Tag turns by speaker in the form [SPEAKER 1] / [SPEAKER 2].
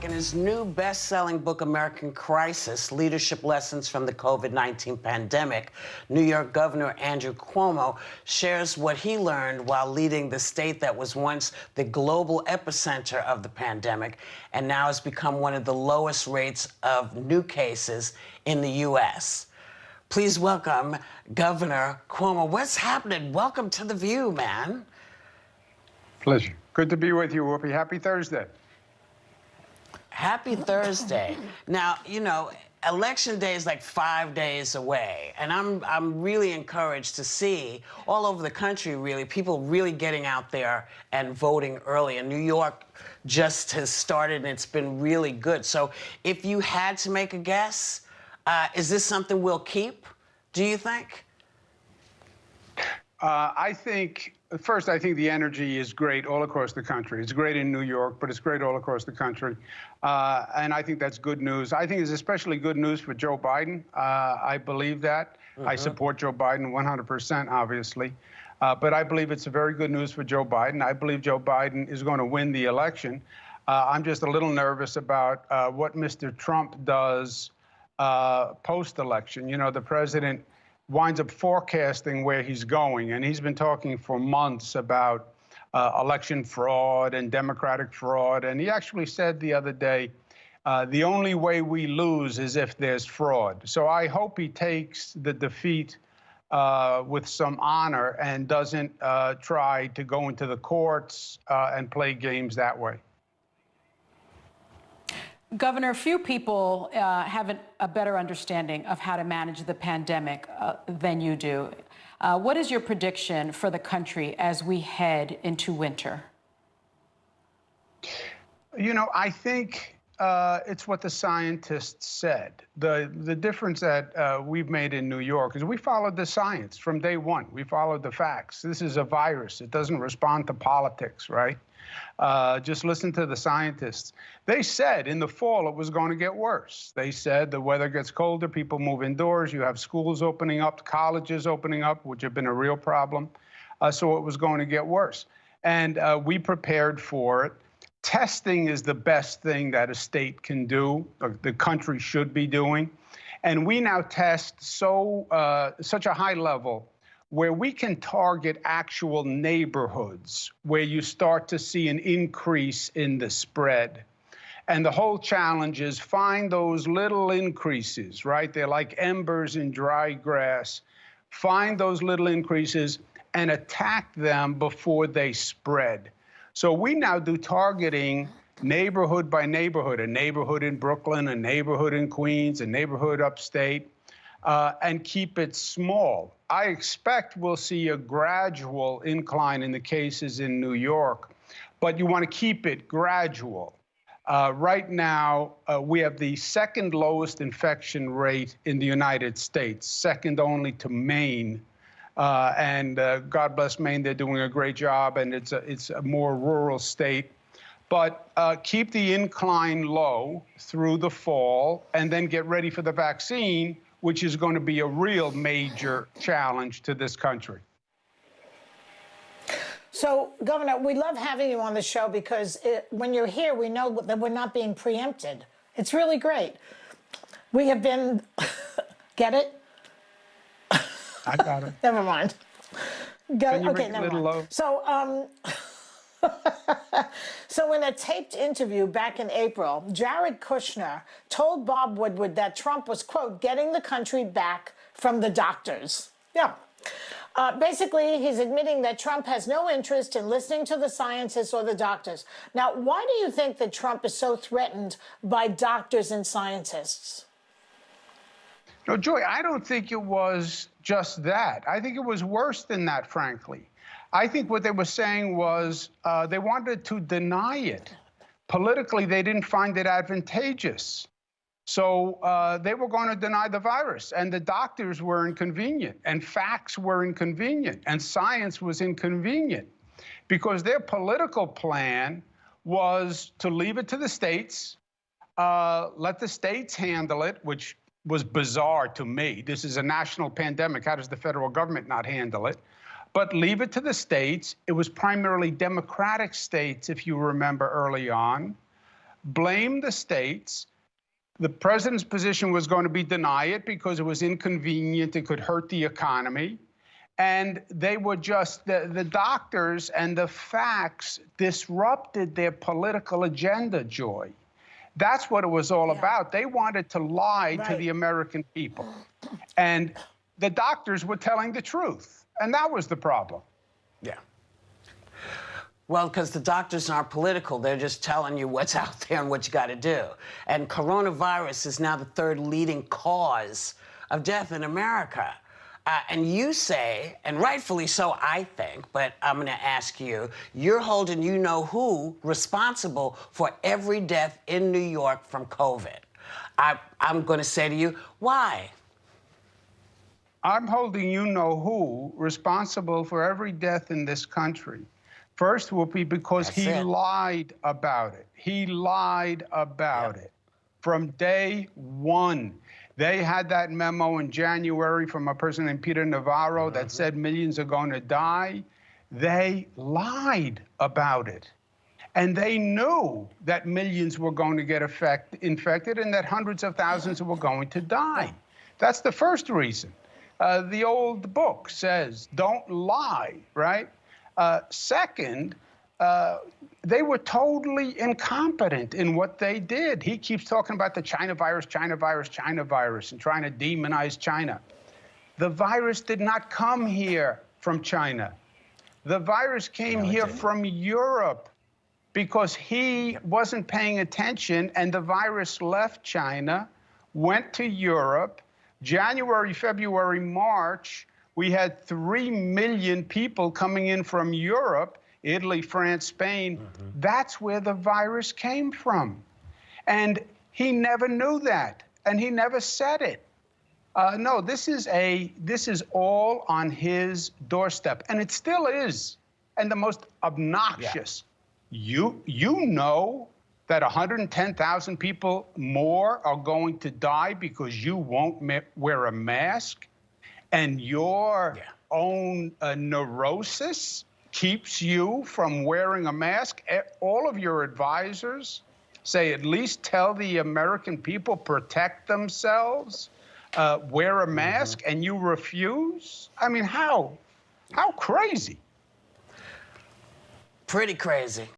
[SPEAKER 1] back. In his new best-selling book, American Crisis, Leadership Lessons from the COVID-19 Pandemic, New York Governor Andrew Cuomo shares what he learned while leading the state that was once the global epicenter of the pandemic and now has become one of the lowest rates of new cases in the U.S. Please welcome Governor Cuomo. What's happening? Welcome to The View, man.
[SPEAKER 2] Pleasure. Good to be with you, Whoopi. Happy Thursday.
[SPEAKER 1] Happy Thursday. Now, you know, Election Day is like 5 days away, and I'm really encouraged to see all over the country, really, people really getting out there and voting early. And New York just has started, and it's been really good. So if you had to make a guess, is this something we'll keep, do you think?
[SPEAKER 2] I think the energy is great all across the country. It's great in New York, but it's great all across the country. And I think that's good news. I think it's especially good news for Joe Biden. I believe that. I support Joe Biden 100%, obviously. But I believe it's a very good news for Joe Biden. I believe Joe Biden is going to win the election. I'm just a little nervous about what Mr. Trump does post-election. You know, the president winds up forecasting where he's going. And he's been talking for months about election fraud and Democratic fraud. And he actually said the other day, the only way we lose is if there's fraud. So I hope he takes the defeat with some honor and doesn't try to go into the courts and play games that way.
[SPEAKER 3] Governor, few people have a better understanding of how to manage the pandemic than you do. What is your prediction for the country as we head into winter?
[SPEAKER 2] You know, I think it's what the scientists said. The difference that we've made in New York is we followed the science from day one. We followed the facts. This is a virus. It doesn't respond to politics, right? Just listen to the scientists. They said in the fall it was going to get worse. They said the weather gets colder, people move indoors, you have schools opening up, colleges opening up, which have been a real problem. So it was going to get worse. And we prepared for it. Testing is the best thing that a state can do, the country should be doing. And we now test such a high level where we can target actual neighborhoods where you start to see an increase in the spread. And the whole challenge is find those little increases, right? They're like embers in dry grass. Find those little increases and attack them before they spread. So we now do targeting neighborhood by neighborhood, a neighborhood in Brooklyn, a neighborhood in Queens, a neighborhood upstate, and keep it small. I expect we'll see a gradual incline in the cases in New York, but you want to keep it gradual. Right now, we have the second lowest infection rate in the United States, second only to Maine. And God bless Maine, they're doing a great job, and it's a more rural state. But keep the incline low through the fall, and then get ready for the vaccine, which is going to be a real major challenge to this country.
[SPEAKER 4] So, Governor, we love having you on the show because when you're here, we know that we're not being preempted. It's really great. We have been, get it?
[SPEAKER 2] I got it.
[SPEAKER 4] Never mind.
[SPEAKER 2] Can you
[SPEAKER 4] Okay,
[SPEAKER 2] make it
[SPEAKER 4] never
[SPEAKER 2] a little
[SPEAKER 4] mind.
[SPEAKER 2] low?
[SPEAKER 4] So, so in a taped interview back in April, Jared Kushner told Bob Woodward that Trump was, quote, getting the country back from the doctors. Yeah. Basically, he's admitting that Trump has no interest in listening to the scientists or the doctors. Now, why do you think that Trump is so threatened by doctors and scientists?
[SPEAKER 2] No, Joy, I don't think it was just that. I think it was worse than that, frankly. I think what they were saying was they wanted to deny it. Politically, they didn't find it advantageous. So they were going to deny the virus, and the doctors were inconvenient, and facts were inconvenient, and science was inconvenient, because their political plan was to leave it to the states, let the states handle it, which was bizarre to me. This is a national pandemic. How does the federal government not handle it? But leave it to the states. It was primarily Democratic states, if you remember early on. blame the states. The president's position was going to be deny it because it was inconvenient, it could hurt the economy. And they were just, the doctors and the facts disrupted their political agenda, Joy. That's what it was all about. They wanted to lie to the American people. And the doctors were telling the truth. And that was the problem.
[SPEAKER 1] Yeah. Well, because the doctors aren't political. They're just telling you what's out there and what you got to do. And coronavirus is now the third leading cause of death in America. And you say, and rightfully so, I think, but I'm going to ask you, you're holding you-know-who responsible for every death in New York from COVID. I'm going to say to you, why?
[SPEAKER 2] I'm holding you-know-who responsible for every death in this country. First will be because he lied about it. He lied about it from day one. They had that memo in January from a person named Peter Navarro that said millions are going to die. They lied about it. And they knew that millions were going to get infected and that hundreds of thousands were going to die. That's the first reason. The old book says, don't lie, right? Second, they were totally incompetent in what they did. He keeps talking about the China virus, China virus, China virus, and trying to demonize China. The virus did not come here from China. The virus came here from Europe because he wasn't paying attention, and the virus left China, went to Europe. January, February, March, we had 3 million people coming in from Europe, Italy, France, Spain. That's where the virus came from. And he never knew that, and he never said it. No, this is all on his doorstep, and it still is. And the most obnoxious, you know that 110,000 people more are going to die because you won't wear a mask, and your own neurosis keeps you from wearing a mask. All of your advisors say, at least tell the American people, protect themselves, wear a mask, and you refuse? I mean, how crazy?
[SPEAKER 1] Pretty crazy.